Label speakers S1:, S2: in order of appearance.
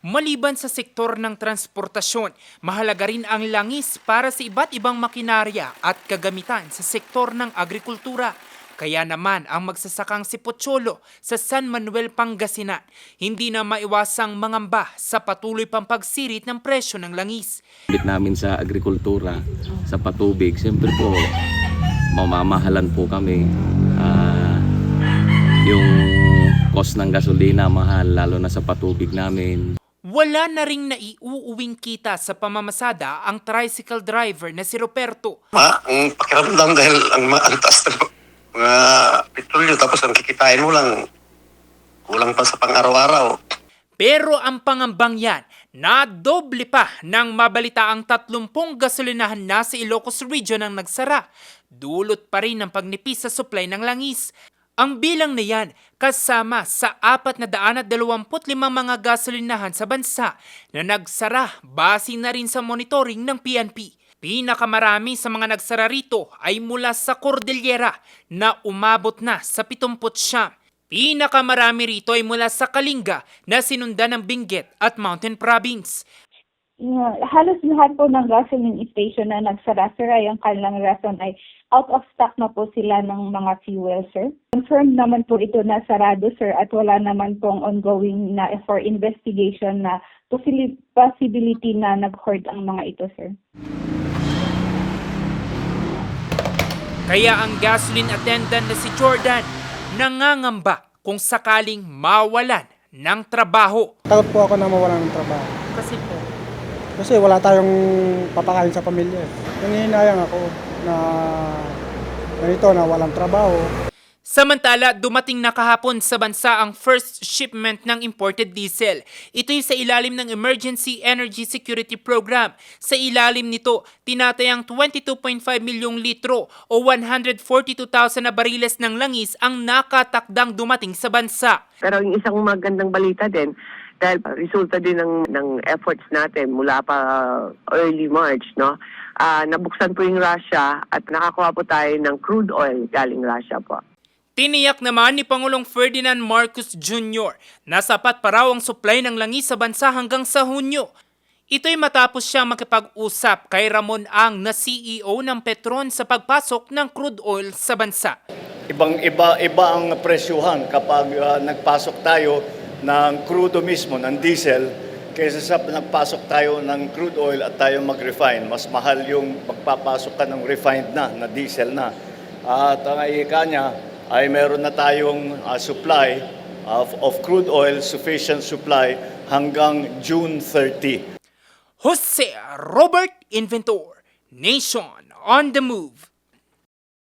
S1: Maliban sa sektor ng transportasyon, mahalaga rin ang langis para sa iba't ibang makinarya at kagamitan sa sektor ng agrikultura. Kaya naman ang magsasakang si Pocholo sa San Manuel, Pangasinan, hindi na maiwasang mangamba sa patuloy pang pagsirit ng presyo ng langis.
S2: Bit namin sa agrikultura, sa patubig, siyempre po mamamahalan po kami. Yung cost ng gasolina mahal, lalo na sa patubig namin.
S1: Wala na ring naiuuwing kita sa pamamasada ang tricycle driver na si Roberto.
S3: Ang pakiramdam dahil ang taas ng mga petrolyo tapos ang kikitain mo lang kulang pa sa pang-araw-araw.
S1: Pero ang pangambang yan, nadoble pa nang mabalita ang 30 gasolinahan na sa Ilocos Region ang nagsara. Dulot pa rin ang pagnipis sa supply ng langis. Ang bilang na yan kasama sa 425 mga gasolinahan sa bansa na nagsara base na rin sa monitoring ng PNP. Pinakamarami sa mga nagsara rito ay mula sa Cordillera na umabot na sa 79. Pinakamarami rito ay mula sa Kalinga na sinundan ng Benguet at Mountain Province.
S4: Halos lahat po ng gasoline station na nagsara, sir, ay ang kanilang rason ay out of stock na po sila ng mga fuel, sir. Confirmed naman po ito na sarado, sir, at wala naman pong ongoing na for investigation na possibility na nag-hoard ang mga ito, sir.
S1: Kaya ang gasoline attendant na si Jordan nangangamba kung sakaling mawalan ng trabaho.
S5: Takot po ako na mawalan ng trabaho. Kasi wala tayong papakain sa pamilya. Nangihinayang ako na ganito na walang trabaho.
S1: Samantala, dumating na kahapon sa bansa ang first shipment ng imported diesel. Ito'y sa ilalim ng Emergency Energy Security Program. Sa ilalim nito, tinatayang 22.5 milyong litro o 142,000 na bariles ng langis ang nakatakdang dumating sa bansa.
S6: Pero yung isang magandang balita din, dahil resulta din ng efforts natin mula pa early March, no? Nabuksan po yung Russia at nakakuha po tayo ng crude oil galing Russia po.
S1: Tiniyak naman ni Pangulong Ferdinand Marcos Jr. na sapat pa raw ang supply ng langis sa bansa hanggang sa Hunyo. Ito'y matapos siyang makipag-usap kay Ramon Ang na CEO ng Petron sa pagpasok ng crude oil sa bansa.
S7: Iba ang presyuhan kapag nagpasok tayo ng crudo mismo, ng diesel, kaysa sa nagpasok tayo ng crude oil at tayo mag-refine. Mas mahal yung magpapasok ka ng refined na diesel na. At ang ika niya ay meron na tayong supply of crude oil, sufficient supply hanggang June 30.
S1: Jose Robert Inventor, Nation on the Move.